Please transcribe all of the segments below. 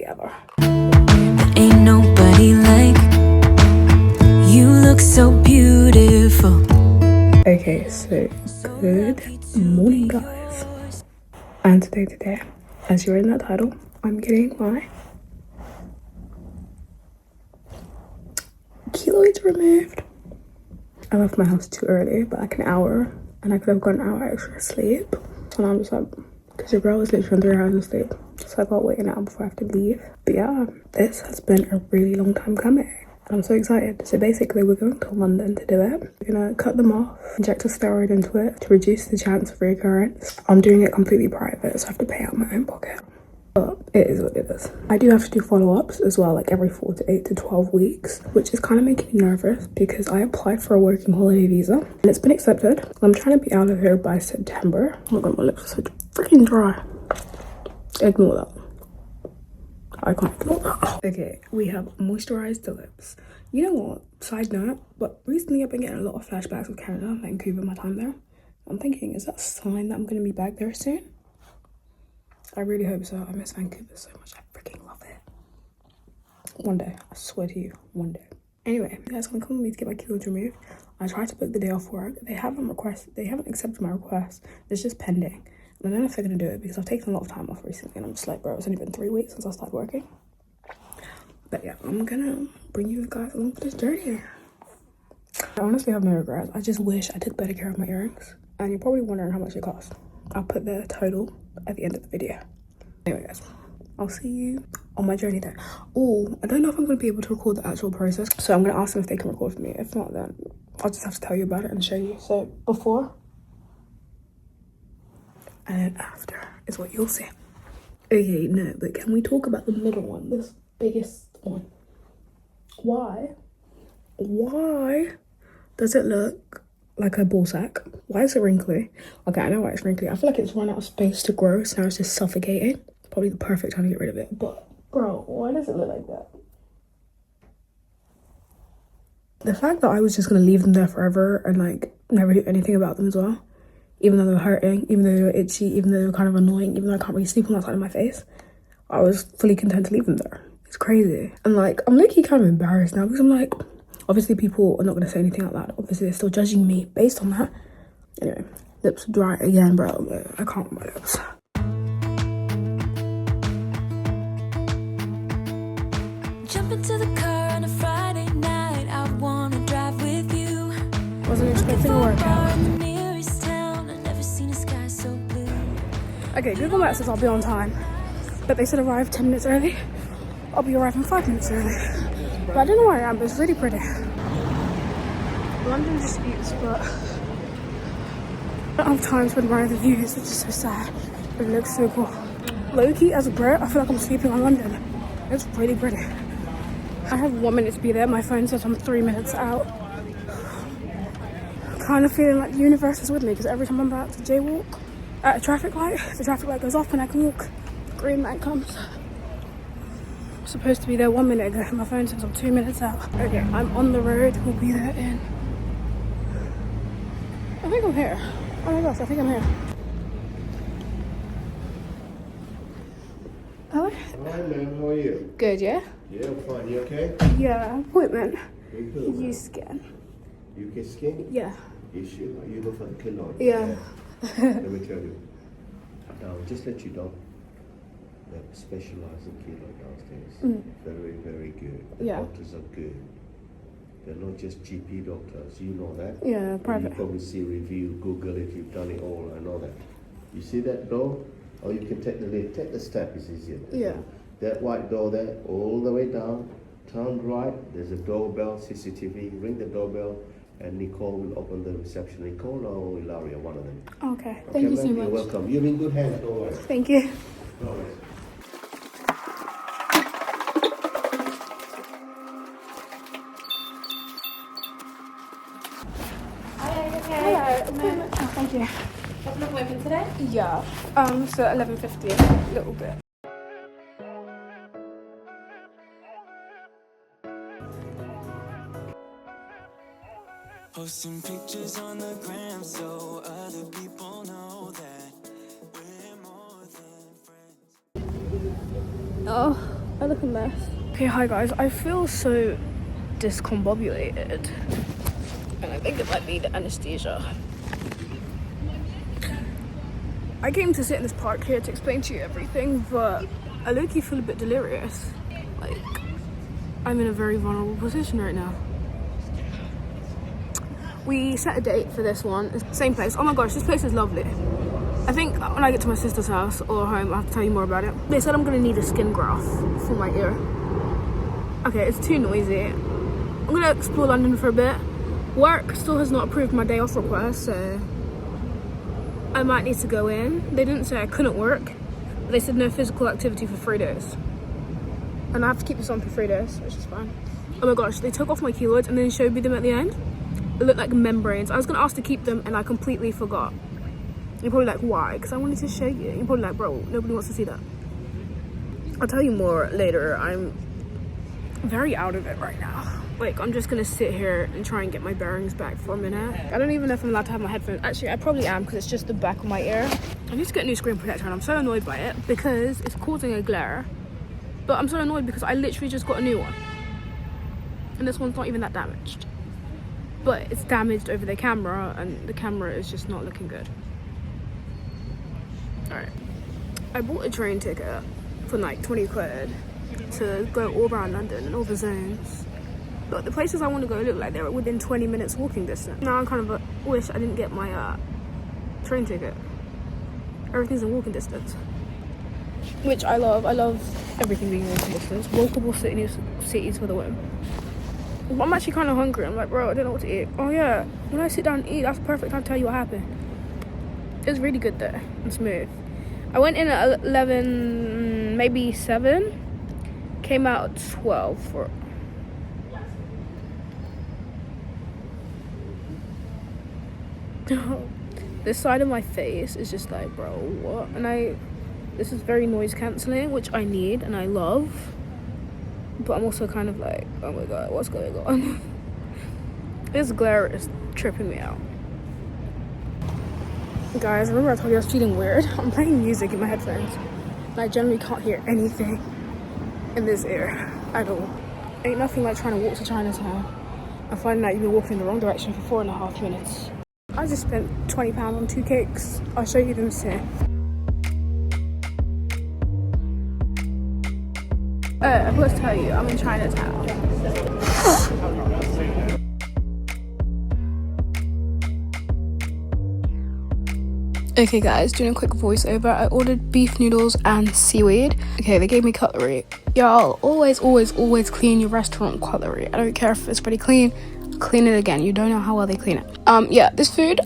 day ever. Ain't nobody like you, look so beautiful. Okay, so good morning, guys. And today, as you're in that title, I'm getting my keloids removed. I left my house too early, by like an hour, and I could have got an hour extra sleep. And I'm just like, because your girl was literally on 3 hours of sleep, so I got waiting out before I have to leave. But yeah, this has been a really long time coming. I'm so excited. So basically, we're going to London to do it. We're gonna cut them off, inject a steroid into it to reduce the chance of recurrence. I'm doing it completely private, so I have to pay out my own pocket. But it is what it is. I do have to do follow-ups as well, like every 4 to 8 to 12 weeks, which is kind of making me nervous because I applied for a working holiday visa and it's been accepted. I'm trying to be out of here by September. Oh my god, my lips are so freaking dry. Ignore that. I can't ignore that. Okay, we have moisturized the lips. You know what? Side note, but recently I've been getting a lot of flashbacks of Canada, Vancouver, my time there. I'm thinking, is that a sign that I'm going to be back there soon? I really hope so. I miss Vancouver so much. I freaking love it. One day, I swear to you, one day. Anyway, you guys can come with me to get my keloids removed. I tried to book the day off work. They haven't accepted my request. It's just pending. And I don't know if they're gonna do it because I've taken a lot of time off recently and I'm just like, bro, it's only been 3 weeks since I started working. But yeah, I'm gonna bring you guys along for this journey. I honestly have no regrets. I just wish I took better care of my earrings. And you're probably wondering how much it cost. I'll put the total at the end of the video. Anyway guys, I'll see you on my journey there. Oh, I don't know if I'm going to be able to record the actual process, so I'm going to ask them if they can record for me. If not, then I'll just have to tell you about it and show you. So before and then after is what you'll see. Okay, no, but can we talk about the middle one, this biggest one? Why does it look like a ball sack? Why is it wrinkly? Okay, I know why it's wrinkly. I feel like it's run out of space to grow, so now it's just suffocating. Probably the perfect time to get rid of it. But bro, why does it look like that? The fact that I was just gonna leave them there forever and like never do anything about them as well, even though they were hurting, even though they were itchy, even though they were kind of annoying, even though I can't really sleep on that side of my face, I was fully content to leave them there. It's crazy. And like, I'm literally kind of embarrassed now because I'm like, obviously people are not gonna say anything out loud. Obviously they're still judging me based on that. Anyway, lips dry again, bro. I can't with my lips. Jump into the car on a Friday night. I wanna drive with you. Wasn't expecting a workout. Okay, Google Maps says I'll be on time, but they said arrive 10 minutes early. I'll be arriving 5 minutes early. But I don't know where I am, but it's really pretty. London disputes, but I don't have time to admire the views, which is so sad. But it looks so cool. Low-key, as a Brit, I feel like I'm sleeping on London. It's really pretty. I have 1 minute to be there. My phone says I'm 3 minutes out. Kind of feeling like the universe is with me because every time I'm about to jaywalk at a traffic light, the traffic light goes off and I can walk. The green light comes. I'm supposed to be there 1 minute ago. My phone says I'm 2 minutes out. Okay, I'm on the road. We'll be there in... I think I'm here. Oh my gosh, I think I'm here. Hello? Hi ma'am, how are you? Good, yeah? Yeah, I'm fine. You okay? Yeah, appointment. You good? You scan. UK skin? Yeah. You should. You go for the keloids. Yeah. Let me tell you. Now, just let you know that specialize in keloid downstairs. Very, very good. The doctors are good. They're not just GP doctors. You know that. Yeah, private. You probably see review, Google it. You've done it all. I know that. You see that door? Or you can take the lift. Take the step. It's easier. Yeah. That white door there, all the way down. Turn right. There's a doorbell, CCTV. Ring the doorbell, and Nicole will open the reception. Nicole or Ilaria, one of them. Okay. Thank you so much. You're welcome. You're in good hands. Don't worry. Thank you. No worries. Hello. Oh, thank you. Have an appointment today? Yeah. So 11:50, a little bit. Posting pictures on the gram so other people know that we're more than friends. Oh, I look a mess. Okay, hi guys. I feel so discombobulated. And I think it might be the anesthesia. I came to sit in this park here to explain to you everything, but I low-key feel a bit delirious. Like, I'm in a very vulnerable position right now. We set a date for this one. It's the same place. Oh my gosh, this place is lovely. I think when I get to my sister's house or home, I'll have to tell you more about it. They said I'm gonna need a skin graft for my ear. Okay, it's too noisy. I'm gonna explore London for a bit. Work still has not approved my day off request, so I might need to go in. They didn't say I couldn't work, but they said no physical activity for 3 days. And I have to keep this on for 3 days, which is fine. Oh my gosh, they took off my keloids and then showed me them at the end. They look like membranes. I was gonna ask to keep them and I completely forgot. You're probably like, why? Because I wanted to show you. You're probably like, bro, nobody wants to see that. I'll tell you more later. I'm very out of it right now. Like, I'm just gonna sit here and try and get my bearings back for a minute. I don't even know if I'm allowed to have my headphones. Actually, I probably am because it's just the back of my ear. I need to get a new screen protector and I'm so annoyed by it because it's causing a glare. But I'm so annoyed because I literally just got a new one. And this one's not even that damaged. But it's damaged over the camera and the camera is just not looking good. Alright. I bought a train ticket for like 20 quid to go all around London and all the zones. But the places I want to go look like they're within 20 minutes walking distance. Now I kind of wish I didn't get my train ticket. Everything's in walking distance. Which I love. I love everything being walking distance. Walkable cities for the win. But I'm actually kind of hungry. I'm like, bro, I don't know what to eat. Oh yeah, when I sit down and eat, that's the perfect time to tell you what happened. It was really good there and smooth. I went in at 11, maybe 7. Came out at 12 for... This side of my face is just like, bro, what? And this is very noise cancelling, which I need and I love. But I'm also kind of like, oh my god, what's going on? This glare is tripping me out. Guys, remember I told you I was feeling weird? I'm playing music in my headphones. And I generally can't hear anything in this ear at all. Ain't nothing like trying to walk to Chinatown and finding out you've been walking in the wrong direction for 4.5 minutes. I just spent £20 on 2 cakes. I'll show you them soon. I forgot to tell you, I'm in Chinatown. Okay guys, doing a quick voiceover. I ordered beef noodles and seaweed. Okay, they gave me cutlery. Y'all, always clean your restaurant cutlery. I don't care if it's pretty clean, clean it again. You don't know how well they clean it. Yeah, this food,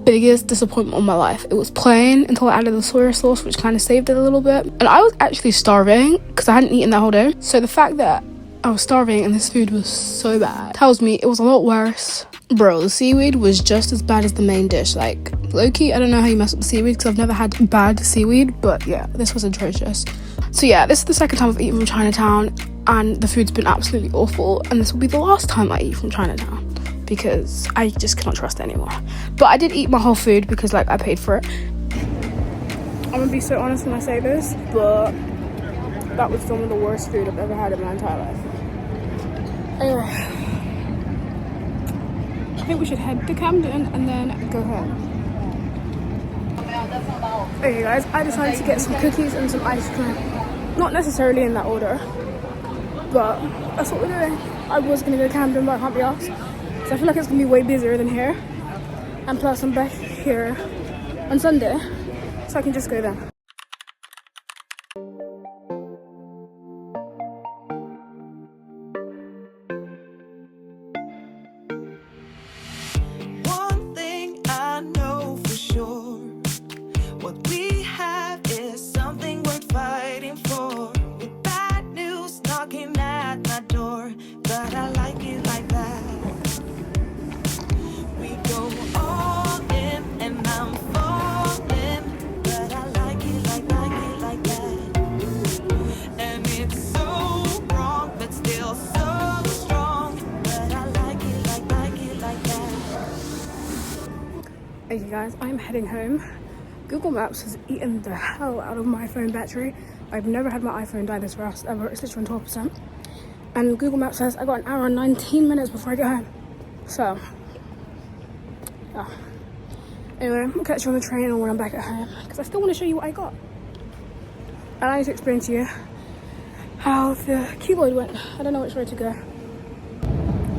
biggest disappointment of my life. It was plain until I added the soy sauce, which kind of saved it a little bit. And I was actually starving because I hadn't eaten that whole day. So the fact that I was starving and this food was so bad tells me it was a lot worse. Bro, the seaweed was just as bad as the main dish. Like, low-key, I don't know how you mess up the seaweed because I've never had bad seaweed, but yeah, this was atrocious. So yeah, this is the second time I've eaten from Chinatown and the food's been absolutely awful, and this will be the last time I eat from Chinatown because I just cannot trust it anymore. But I did eat my whole food because like I paid for it. I'm gonna be so honest when I say this, but that was some of the worst food I've ever had in my entire life. Anyway, I think we should head to Camden and then go home. Okay guys, I decided to get some cookies and some ice cream. Not necessarily in that order, but that's what we're doing. I was gonna go to Camden, but I can't be asked. So I feel like it's gonna be way busier than here. And plus I'm back here on Sunday, so I can just go there. One thing I know for sure, what we have is something worth fighting for. With bad news knocking at my door, but I like it like that. We go all in and I'm falling, but I like it like that. And it's so wrong, but still so strong, but I like it like that. Okay guys, I'm heading home. Google Maps has eaten the hell out of my phone battery. I've never had my iPhone die this fast ever. It's literally on 12%. And Google Maps says I got an hour and 19 minutes before I get home. So, yeah. Anyway, I'll catch you on the train or when I'm back at home. Because I still want to show you what I got. And I need to explain to you how the Keloid went. I don't know which way to go.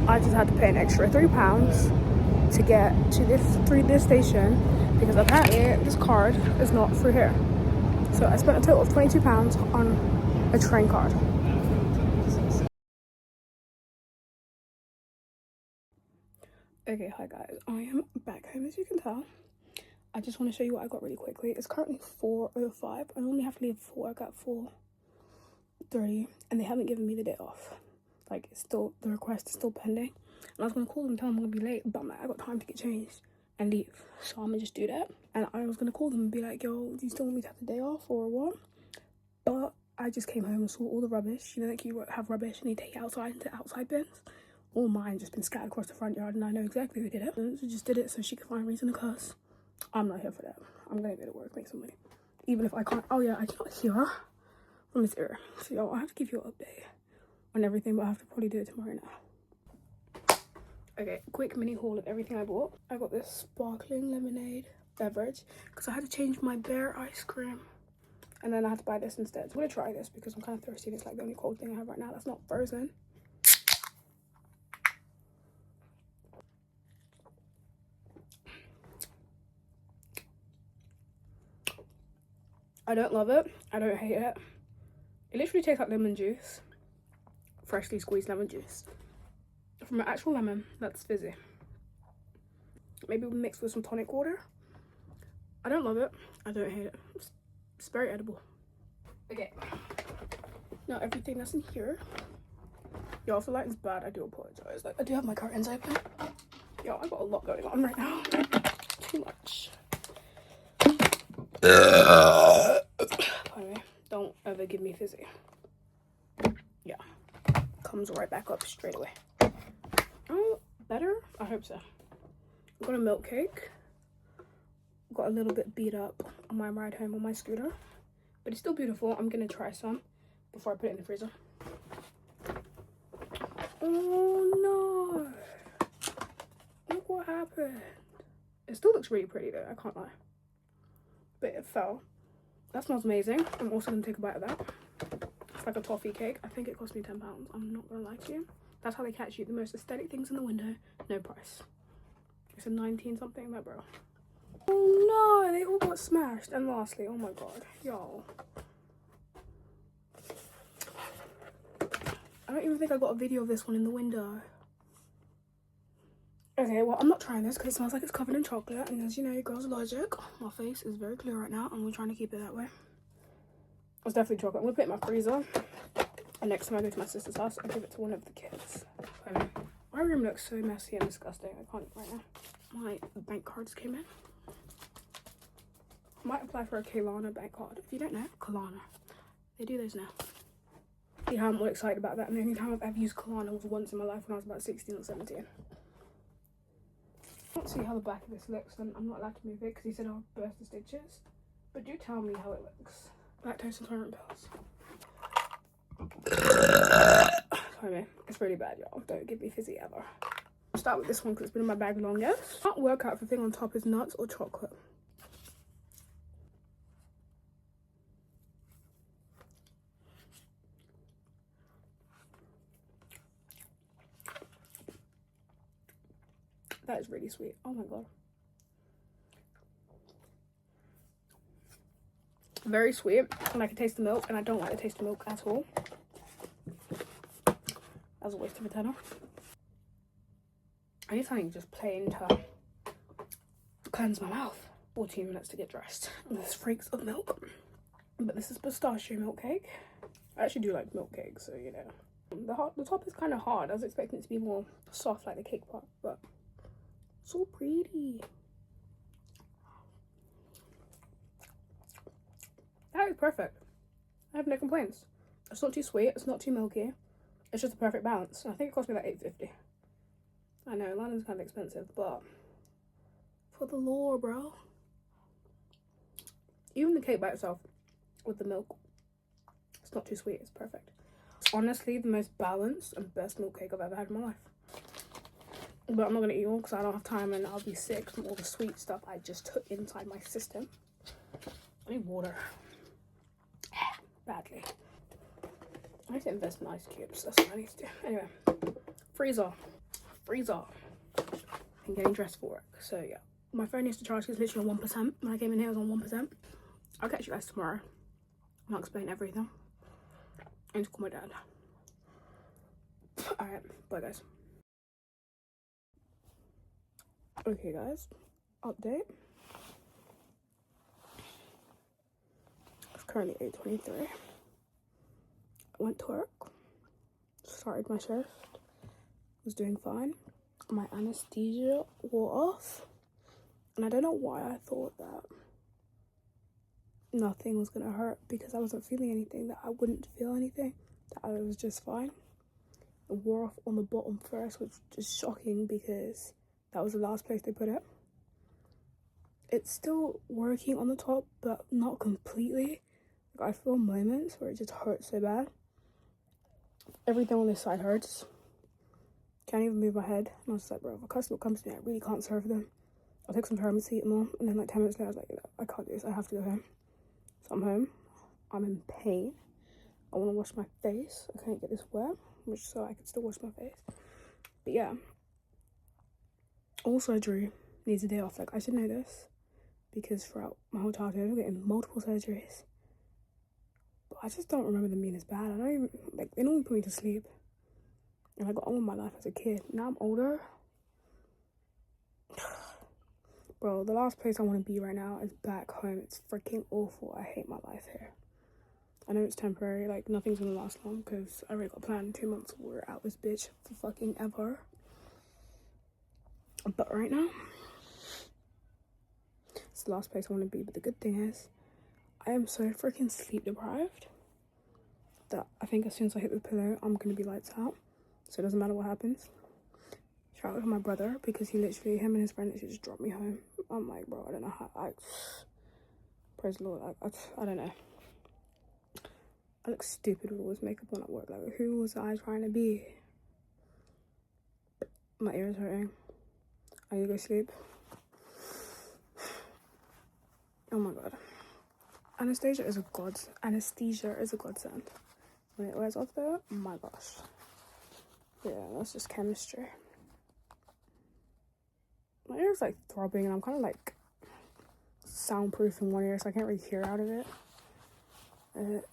I just had to pay an extra £3 to get to this station because apparently this card is not through here. So I spent a total of £22 on a train card. Okay, hi guys. I am back home as you can tell. I just want to show you what I got really quickly. It's currently 4:05. I normally have to leave for work at 4:30 and they haven't given me the day off. Like, it's still, the request is still pending. And I was going to call them and tell them I'm going to be late, but I'm like, I got time to get changed and leave. So I'm going to just do that. And I was going to call them and be like, yo, do you still want me to have the day off or what? But I just came home and saw all the rubbish. You know, like you have rubbish and you take it outside into outside bins. All mine just been scattered across the front yard and I know exactly who did it. And she just did it so she could find a reason to curse. I'm not here for that. I'm going to go to work, make some money. Even if I can't, oh yeah, I cannot hear from this ear. So y'all, I have to give you an update on everything, but I have to probably do it tomorrow now. Okay, quick mini haul of everything I bought. I got this sparkling lemonade beverage because I had to change my bear ice cream. And then I had to buy this instead. I'm going to try this because I'm kind of thirsty and it's like the only cold thing I have right now that's not frozen. I don't love it. I don't hate it. It literally tastes like lemon juice. Freshly squeezed lemon juice. From an actual lemon that's fizzy. Maybe mixed with some tonic water. I don't love it. I don't hate it. It's very edible. Okay. Now everything that's in here. Y'all, if the lighting's bad, I do apologize. Like, I do have my curtains open. Yo, I got a lot going on right now. Too much. Anyway, don't ever give me fizzy. Yeah. Comes right back up straight away. Oh, better? I hope so. I got a milk cake. Got a little bit beat up on my ride home on my scooter. But it's still beautiful. I'm gonna try some before I put it in the freezer. Oh no. Look what happened. It still looks really pretty though, I can't lie. But it fell. That smells amazing. I'm also gonna take a bite of that. It's like a toffee cake. I think it cost me £10. I'm not gonna lie to you. That's how they catch you. The most aesthetic things in the window, no price. It's a 19 something, that bro. Oh no, they all got smashed. And lastly, oh my god, y'all. I don't even think I got a video of this one in the window. Okay, well, I'm not trying this because it smells like it's covered in chocolate. And as you know, your girl's allergic. My face is very clear right now and we're trying to keep it that way. It's definitely chocolate. I'm going to put it in my freezer. And next time I go to my sister's house, I'll give it to one of the kids. My room looks so messy and disgusting. I can't right now. My bank cards came in. I might apply for a Kelana bank card. If you don't know, Kelana. They do those now. See how I'm all excited about that. And the only time I've ever used Kelana was once in my life when I was about 16 or 17. I can't see how the back of this looks, then I'm not allowed to move it because he said I'll burst the stitches. But do tell me how it looks. Lactose intolerant pills. Sorry, it's really bad, y'all. Don't give me fizzy ever. I'll start with this one because it's been in my bag longest. Can't work out if the thing on top is nuts or chocolate. That is really sweet. Oh my god. Very sweet. And I can taste the milk. And I don't like the taste of milk at all. That was a waste of a tenner. I need something just plain to cleanse my mouth. 14 minutes to get dressed. And there's freaks of milk. But this is pistachio milk cake. I actually do like milk cake, so you know. The top is kind of hard. I was expecting it to be more soft like the cake part, but so pretty. That is perfect. I have no complaints. It's not too sweet. It's not too milky. It's just a perfect balance. I think it cost me like $8.50. I know London's kind of expensive, but for the lore, bro. Even the cake by itself with the milk It's not too sweet, it's perfect. It's honestly the most balanced and best milk cake I've ever had in my life. But I'm not gonna eat all because I don't have time and I'll be sick from all the sweet stuff I just took inside my system. I need water. Badly. I need to invest in ice cubes. That's what I need to do. Anyway, freezer. I'm getting dressed for work. So yeah, my phone needs to charge. It's literally on 1%. When I came in here, it was on 1%. I'll catch you guys tomorrow. I'll explain everything. I need to call my dad. Alright, bye guys. Okay guys, update. It's currently 8:23. I went to work, started my shift, was doing fine. My anesthesia wore off, and I don't know why I thought that nothing was gonna hurt because I wasn't feeling anything, that I wouldn't feel anything, that I was just fine. It wore off on the bottom first, which is shocking because that was the last place they put it. It's still working on the top, but not completely. Like, I feel moments where it just hurts so bad. Everything on this side hurts. Can't even move my head. And I was like, bro, if a customer comes to me, I really can't serve them. I'll take some paracetamol. And then like 10 minutes later, I was like, I can't do this. I have to go home. So I'm home. I'm in pain. I want to wash my face. I can't get this wet, which so I can still wash my face. But yeah. All surgery needs a day off. Like, I should know this because throughout my whole childhood, I'm getting multiple surgeries. But I just don't remember them being as bad. I don't even, like, they normally put me to sleep. And I got on with my life as a kid. Now I'm older. Bro, the last place I want to be right now is back home. It's freaking awful. I hate my life here. I know it's temporary. Like, nothing's gonna last long because I already got planned in 2 months. We're out this bitch for fucking ever. But right now, it's the last place I want to be. But the good thing is, I am so freaking sleep deprived that I think as soon as I hit the pillow, I'm gonna be lights out. So it doesn't matter what happens. Shout out to my brother because he literally, him and his friend literally just dropped me home. I'm like, bro, I don't know how. Praise the Lord. I don't know. I look stupid with all this makeup on at work. Like, who was I trying to be? My ears hurting. I need to go sleep. Oh my god. Anesthesia is a godsend. When it wears off though, oh my gosh. Yeah, that's just chemistry. My ear's like throbbing and I'm kind of like soundproof in one ear, so I can't really hear out of it.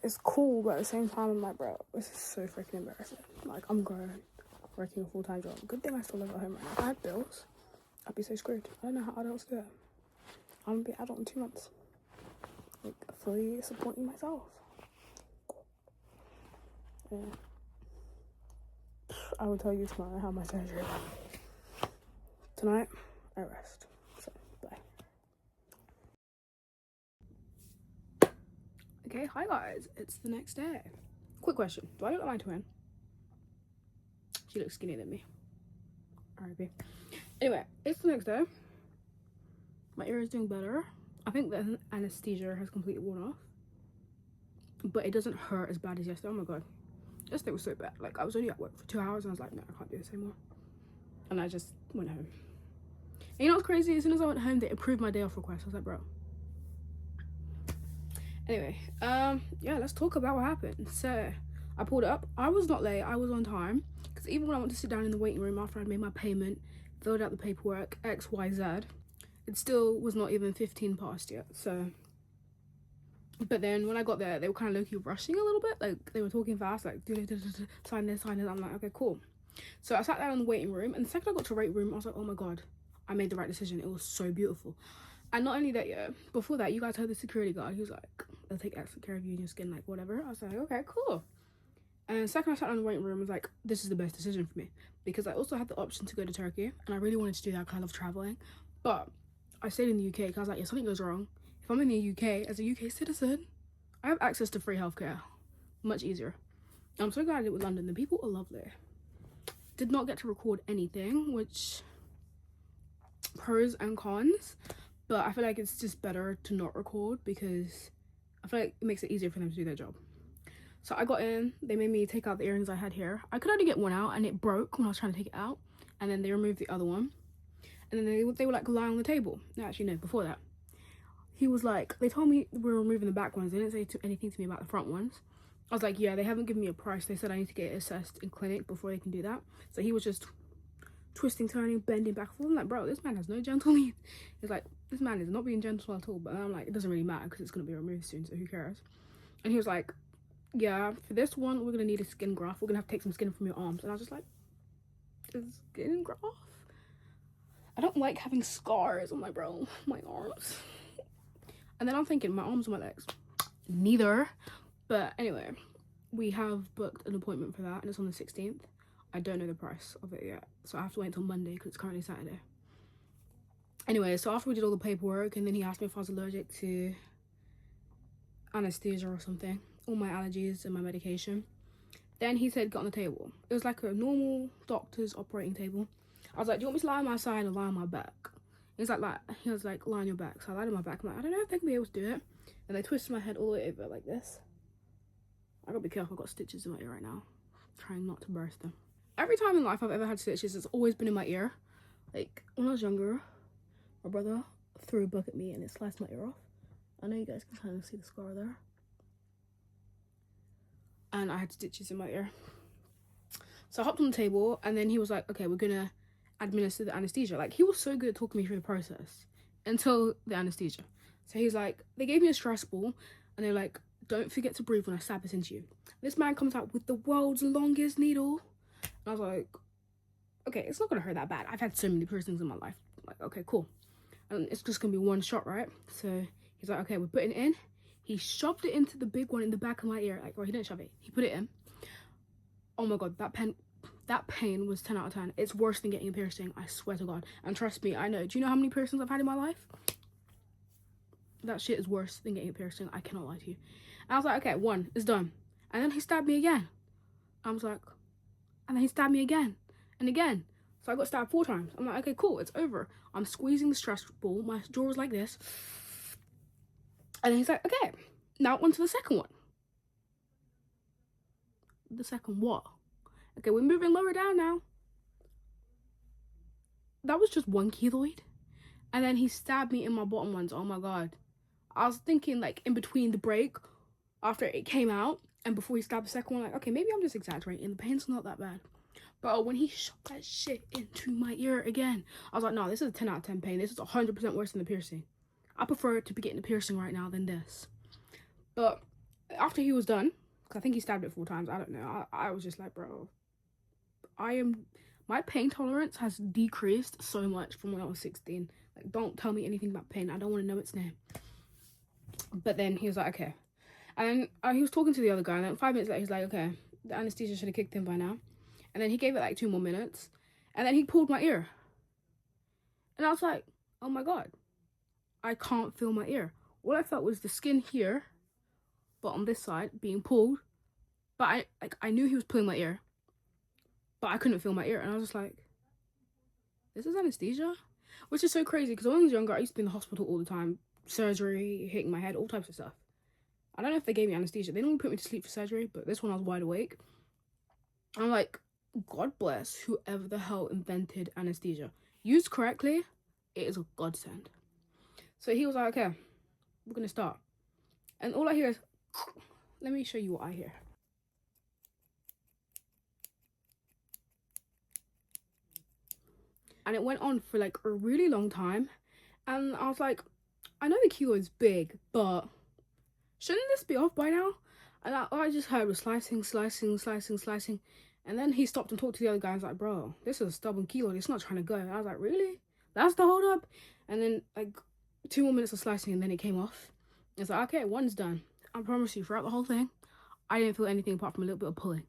It's cool, but at the same time, I'm like, bro, this is so freaking embarrassing. Like, I'm grown, working a full-time job. Good thing I still live at home right now. If I had bills, I'd be so screwed. I don't know how adults do it. I'm gonna be adult in 2 months. Like, fully supporting myself. Yeah. I will tell you tomorrow how my surgery went. Tonight, I rest. So, bye. Okay, hi guys. It's the next day. Quick question. Do I look like my twin? She looks skinnier than me. R.I.P. Anyway, it's the next day. My ear is doing better. I think the anesthesia has completely worn off. But it doesn't hurt as bad as yesterday. Oh my god. Yesterday was so bad. Like, I was only at work for 2 hours and I was like, no, I can't do this anymore. And I just went home. And you know what's crazy? As soon as I went home, they approved my day off request. I was like, bro. Anyway, yeah, let's talk about what happened. So, I pulled up. I was not late. I was on time. Because even when I went to sit down in the waiting room after I'd made my payment, filled out the paperwork, X, Y, Z, it still was not even 15 past yet. So, but then when I got there, they were kind of low-key rushing a little bit. Like, they were talking fast, like, sign this, sign this. I'm like, okay, cool. So I sat down in the waiting room, and the second I got to waiting room, I was like, oh my god, I made the right decision. It was so beautiful. And not only that, yeah, before that, you guys heard the security guard. He was like, they'll take extra care of you and your skin, like, whatever. I was like, okay, cool. And the second I sat down in the waiting room, I was like, this is the best decision for me. Because I also had the option to go to Turkey, and I really wanted to do that kind of traveling. But I stayed in the UK, because I was like, if something goes wrong, if I'm in the UK, as a UK citizen, I have access to free healthcare. Much easier. And I'm so glad I did it with London. The people are lovely. Did not get to record anything, which pros and cons, but I feel like it's just better to not record because I feel like it makes it easier for them to do their job. So I got in, they made me take out the earrings I had here. I could only get one out and it broke when I was trying to take it out. And then they removed the other one. And then they were like lying on the table. No, actually no, before that. He was like, they told me we were removing the back ones. They didn't say anything to me about the front ones. I was like, yeah, they haven't given me a price. They said I need to get it assessed in clinic before they can do that. So he was just twisting, turning, bending back and forth. I'm like, bro, this man has no gentle knees. He's like, this man is not being gentle at all. But I'm like, it doesn't really matter because it's going to be removed soon, so who cares? And he was like, yeah, for this one, we're going to need a skin graft. We're going to have to take some skin from your arms. And I was just like, skin graft? I don't like having scars on my my arms. And then I'm thinking, my arms or my legs? Neither. But anyway, we have booked an appointment for that and it's on the 16th. I don't know the price of it yet, so I have to wait until Monday because it's currently Saturday. Anyway, so after we did all the paperwork and then he asked me if I was allergic to anesthesia or something, all my allergies and my medication. Then he said, get on the table. It was like a normal doctor's operating table. I was like, do you want me to lie on my side or lie on my back? He was like, lie on your back. So I lied on my back. I'm like, I don't know if they can be able to do it. And they twisted my head all the way over like this. I gotta be careful, I've got stitches in my ear right now. Trying not to burst them. Every time in life I've ever had stitches, it's always been in my ear. Like, when I was younger, my brother threw a book at me and it sliced my ear off. I know you guys can kind of see the scar there. And I had stitches in my ear. So I hopped on the table and then he was like, okay, we're gonna administer the anesthesia. Like, he was so good at talking me through the process until the anesthesia. So he's like, they gave me a stress ball and they're like, don't forget to breathe when I stab it into you. This man comes out with the world's longest needle. And I was like, okay, it's not gonna hurt that bad. I've had so many piercings in my life. I'm like, okay, cool. And it's just gonna be one shot, right? So he's like, okay, we're putting it in. He shoved it into the big one in the back of my ear. Like, well, he didn't shove it. He put it in. Oh my God, that pain was 10 out of 10. It's worse than getting a piercing, I swear to God. And trust me, I know. Do you know how many piercings I've had in my life? That shit is worse than getting a piercing. I cannot lie to you. And I was like, okay, one, it's done. And then he stabbed me again. I was like, and then he stabbed me again and again. So I got stabbed 4 times. I'm like, okay, cool, it's over. I'm squeezing the stress ball. My jaw was like this. And then he's like, okay, now on to the second one. The second what? Okay, we're moving lower down now. That was just one keloid. And then he stabbed me in my bottom ones. Oh my God. I was thinking, like, in between the break, after it came out, and before he stabbed the second one, like, okay, maybe I'm just exaggerating. The pain's not that bad. But when he shoved that shit into my ear again, I was like, no, this is a 10 out of 10 pain. This is 100% worse than the piercing. I prefer to be getting the piercing right now than this. But after he was done, because I think he stabbed it 4 times, I don't know. I was just like, bro, my pain tolerance has decreased so much from when I was 16. Like, don't tell me anything about pain. I don't want to know its name. But then he was like, okay. And he was talking to the other guy, and then 5 minutes later, he's like, okay, the anesthesia should have kicked in by now. And then he gave it like 2 more minutes, and then he pulled my ear. And I was like, oh my God, I can't feel my ear. All I felt was the skin here, but on this side, being pulled. But I knew he was pulling my ear, but I couldn't feel my ear. And I was just like, this is anesthesia? Which is so crazy, because when I was younger, I used to be in the hospital all the time. Surgery, hitting my head, all types of stuff. I don't know if they gave me anesthesia. They normally put me to sleep for surgery, but this one I was wide awake. I'm like, God bless whoever the hell invented anesthesia. Used correctly, it is a godsend. So he was like, okay, we're gonna start. And all I hear is, let me show you what I hear. And it went on for like a really long time. And I was like, I know the keloid's big, but shouldn't this be off by now? And all I just heard was slicing. And then he stopped and talked to the other guy. I was like, bro, this is a stubborn keloid. It's not trying to go. And I was like, really? That's the hold up? And then like 2 more minutes of slicing and then it came off. It's like, okay, one's done. I promise you, throughout the whole thing, I didn't feel anything apart from a little bit of pulling.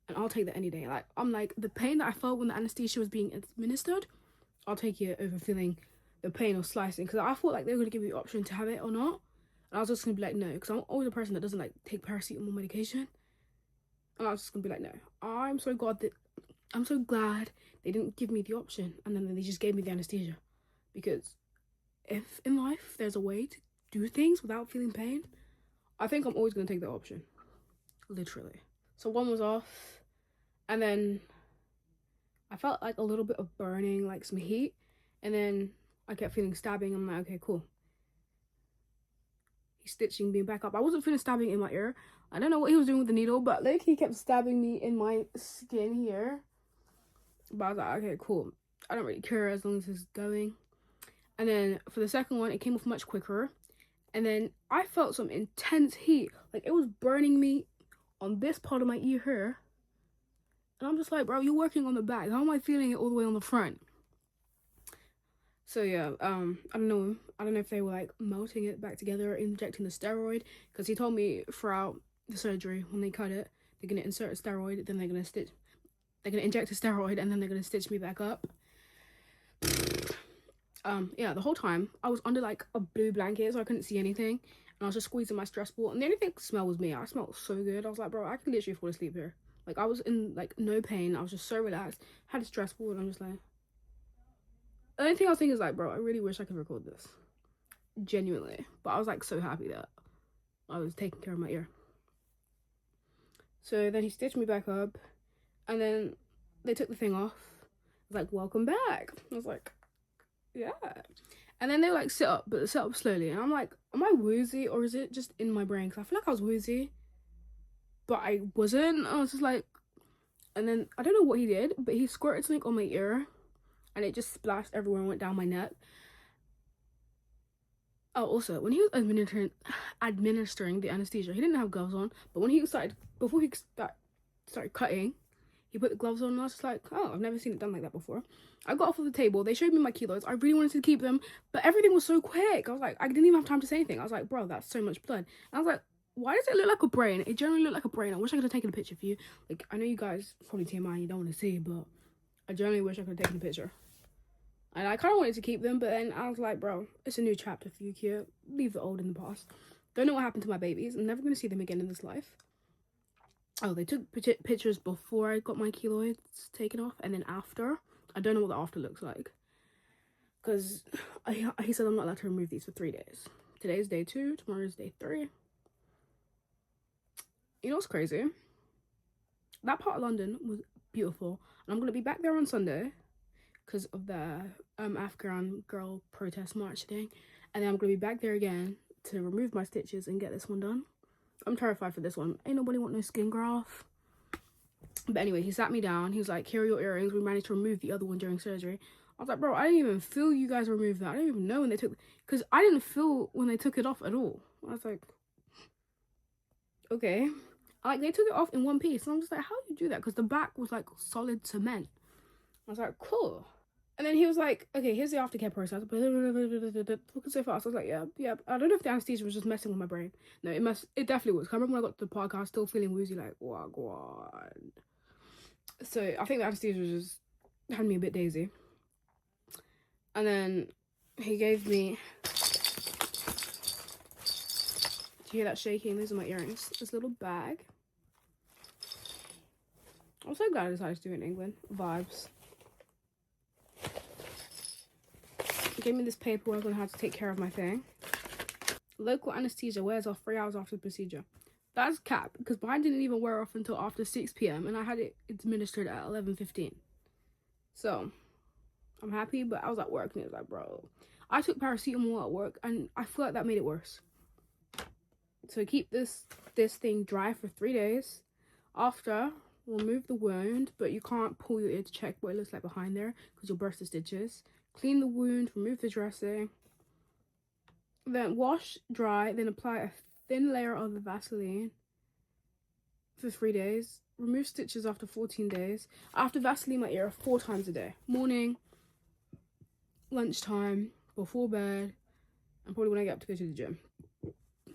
And I'll take that any day. Like, I'm like, the pain that I felt when the anesthesia was being administered, I'll take it over feeling the pain of slicing. Because I thought like they were going to give me the option to have it or not. And I was just going to be like, no. Because I'm always a person that doesn't like take paracetamol medication. And I was just going to be like, no. I'm so glad they didn't give me the option. And then they just gave me the anesthesia. Because if in life there's a way to do things without feeling pain, I think I'm always going to take that option. literally. So one was off, and then I felt like a little bit of burning, like some heat, and then I kept feeling stabbing. I'm like, okay, cool. He's stitching me back up. I wasn't feeling stabbing in my ear. I don't know what he was doing with the needle, but like he kept stabbing me in my skin here. But I was like, okay, cool. I don't really care as long as it's going. And then for the second one, it came off much quicker. And then I felt some intense heat. Like it was burning me on this part of my ear here. And I'm just like, bro, you're working on the back. How am I feeling it all the way on the front? So yeah, I don't know if they were like melting it back together, injecting the steroid, because he told me throughout the surgery when they cut it, they're gonna insert a steroid, then they're gonna inject a steroid, and then they're gonna stitch me back up. Yeah, the whole time I was under like a blue blanket, so I couldn't see anything, and I was just squeezing my stress ball, and the only thing I could smell was me. I smelled so good. I was like, bro, I could literally fall asleep here. Like I was in like no pain. I was just so relaxed. Had a stress ball, and I'm just like. The only thing I was thinking is like, bro, I really wish I could record this. Genuinely. But I was like so happy that I was taking care of my ear. So then he stitched me back up, and then they took the thing off. I was like, welcome back. I was like, yeah. And then they like sit up, but sit up slowly. And I'm like, am I woozy or is it just in my brain? Because I feel like I was woozy, but I wasn't. I was just like, and then I don't know what he did, but he squirted something on my ear. And it just splashed everywhere and went down my neck. Oh, also, when he was administering the anesthesia, he didn't have gloves on. But when before he started cutting, he put the gloves on, and I was just like, oh, I've never seen it done like that before. I got off of the table. They showed me my keloids. I really wanted to keep them, but everything was so quick. I was like, I didn't even have time to say anything. I was like, bro, that's so much blood. And I was like, why does it look like a brain? It generally looked like a brain. I wish I could have taken a picture for you. Like, I know you guys probably TMI, you don't want to see, but I generally wish I could have taken a picture. And I kind of wanted to keep them, but then I was like, bro, it's a new chapter for you, Kia. Leave the old in the past. Don't know what happened to my babies. I'm never going to see them again in this life. Oh, they took pictures before I got my keloids taken off, and then after. I don't know what the after looks like. Because he said I'm not allowed to remove these for 3 days. Today's day 2, tomorrow's day 3. You know what's crazy? That part of London was beautiful. And I'm going to be back there on Sunday. Because of the Afghan girl protest march thing. And then I'm going to be back there again to remove my stitches and get this one done. I'm terrified for this one. Ain't nobody want no skin graft. But anyway, he sat me down. He was like, here are your earrings. We managed to remove the other one during surgery. I was like, bro, I didn't even feel you guys remove that. I didn't even know when they took... Because I didn't feel when they took it off at all. I was like, okay. Like, they took it off in one piece. And I'm just like, how do you do that? Because the back was like solid cement. I was like, cool. And then he was like, okay, here's the aftercare process. Talking so fast. I was like, yeah. I don't know if the anesthesia was just messing with my brain. No, it definitely was. I remember when I got to the podcast, still feeling woozy, like, wagwan. So I think the anesthesia just had me a bit daisy. And then he gave me... Do you hear that shaking? These are my earrings. This little bag. I'm so glad I decided to do it in England. Vibes. He gave me this paperwork on how to take care of my thing. Local anesthesia wears off 3 hours after the procedure. That's cap, because mine didn't even wear off until after 6 p.m. and I had it administered at 11:15. So, I'm happy, but I was at work and it was like, bro. I took paracetamol at work and I feel like that made it worse. So keep this thing dry for 3 days. After, remove the wound, but you can't pull your ear to check what it looks like behind there because you'll burst the stitches. Clean the wound, remove the dressing. Then wash, dry, then apply a thin layer of the Vaseline for 3 days. Remove stitches after 14 days. I have to Vaseline my ear 4 times a day. Morning, lunchtime, before bed, and probably when I get up to go to the gym.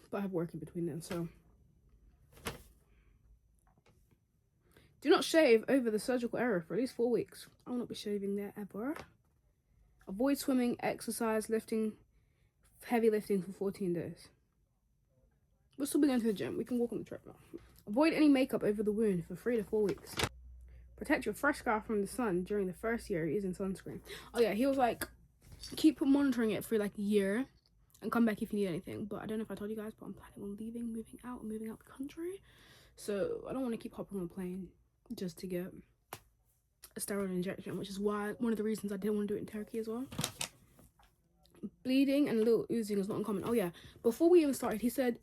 But I have work in between then, so. Do not shave over the surgical area for at least 4 weeks. I will not be shaving there ever. Avoid swimming, exercise, lifting, heavy lifting for 14 days. We'll still be going to the gym. We can walk on the treadmill. Avoid any makeup over the wound for 3 to 4 weeks. Protect your fresh scar from the sun during the first year using sunscreen. Oh yeah, he was like, keep monitoring it for like a year and come back if you need anything. But I don't know if I told you guys, but I'm planning on moving out the country. So I don't want to keep hopping on a plane just to get a steroid injection, which is why one of the reasons I didn't want to do it in Turkey as well. Bleeding and a little oozing is not uncommon. Oh yeah, before we even started, he said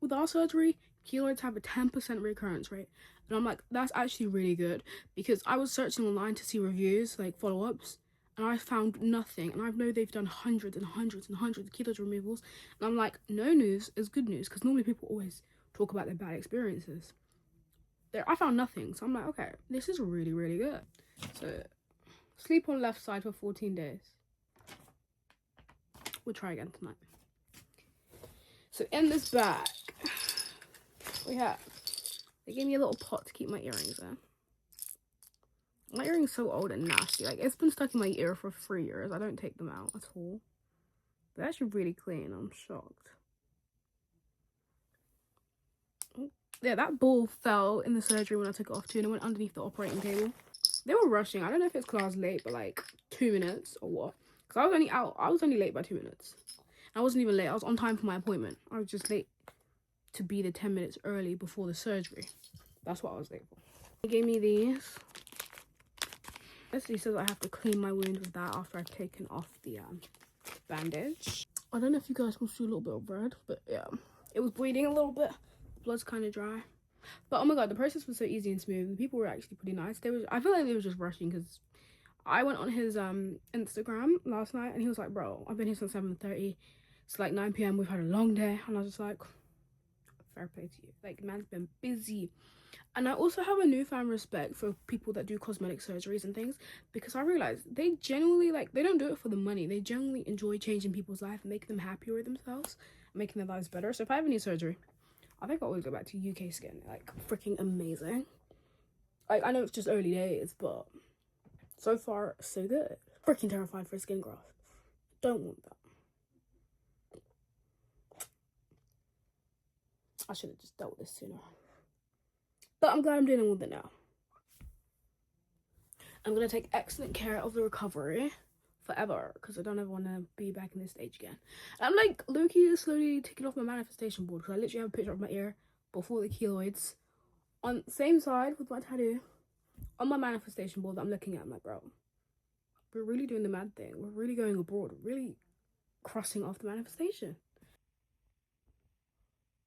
with our surgery, keloids have a 10% recurrence rate. And I'm like, that's actually really good, because I was searching online to see reviews, like follow-ups, and I found nothing. And I know they've done hundreds and hundreds and hundreds of keloid removals. And I'm like, no news is good news, because normally people always talk about their bad experiences. There, I found nothing. So I'm like, okay, this is really, really good. So sleep on left side for 14 days. We'll try again tonight. So in this bag, we have, they gave me a little pot to keep my earrings in. My earrings so old and nasty. Like, it's been stuck in my ear for 3 years. I don't take them out at all. They're actually really clean. I'm shocked. Yeah, that ball fell in the surgery when I took it off too, and it went underneath the operating table. They were rushing. I don't know if it's because I was late, but like 2 minutes or what. Because I was only late by 2 minutes. I wasn't even late. I was on time for my appointment. I was just late to be the 10 minutes early before the surgery. That's what I was late for. They gave me these. He says I have to clean my wound with that after I've taken off the bandage. I don't know if you guys can see a little bit of red, but yeah, it was bleeding a little bit. Blood's kind of dry, but oh my god, the process was so easy and smooth. The people were actually pretty nice. I feel like they were just rushing, because I went on his Instagram last night and he was like, bro, I've been here since 7:30. It's like 9 p.m. We've had a long day. And I was just like, fair play to you. Like, man's been busy. And I also have a newfound respect for people that do cosmetic surgeries and things, because I realize they genuinely, like, they don't do it for the money. They genuinely enjoy changing people's life and making them happier with themselves, making their lives better. So if I have any surgery, I think I'll always go back to UK Skin. Like, freaking amazing. Like, I know it's just early days, but so far, so good. Freaking terrified for a skin graft. Don't want that. I should have just dealt with this sooner. But I'm glad I'm dealing with it now. I'm going to take excellent care of the recovery forever, because I don't ever want to be back in this stage again. And I'm like, low-key slowly taking off my manifestation board, because I literally have a picture of my ear before the keloids on the same side with my tattoo on my manifestation board that I'm looking at. I'm like, bro, we're really doing the mad thing. We're really going abroad. We're really crossing off the manifestation.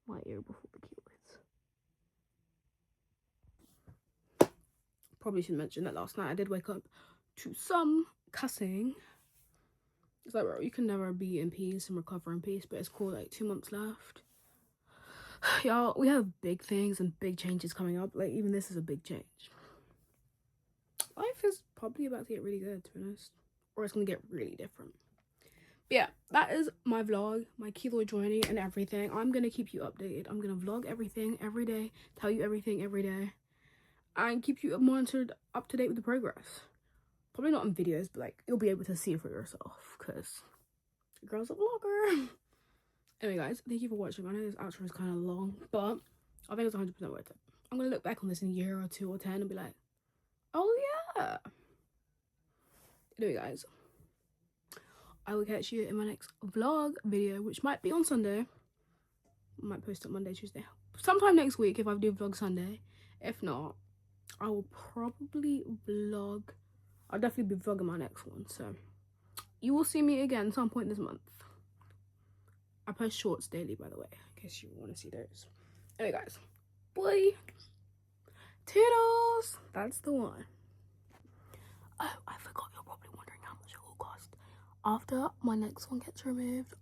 My ear before the keloids. Probably should mention that last night I did wake up to some cussing. It's like, bro, you can never be in peace and recover in peace, but it's cool, like 2 months left. Y'all, we have big things and big changes coming up. Like, even this is a big change. Life is probably about to get really good, to be honest. Or it's gonna get really different. But yeah, that is my vlog, my keloid journey and everything. I'm gonna keep you updated. I'm gonna vlog everything every day, tell you everything every day, and keep you monitored up to date with the progress. Probably not in videos, but like, you'll be able to see it for yourself, because the girl's a vlogger. Anyway guys, thank you for watching. I know this outro is kind of long, but I think it's 100% worth it. I'm gonna look back on this in a year or 2 or 10 and be like, oh yeah. Anyway guys, I will catch you in my next vlog video, which might be on Sunday. I might post it Monday, Tuesday, sometime next week if I do vlog Sunday. If not, I will probably vlog. I'll definitely be vlogging my next one, so you will see me again some point this month. I post shorts daily, by the way, in case you want to see those. Anyway guys, bye. Toodles. That's the one. Oh, I forgot, you're probably wondering how much it will cost. After my next one gets removed,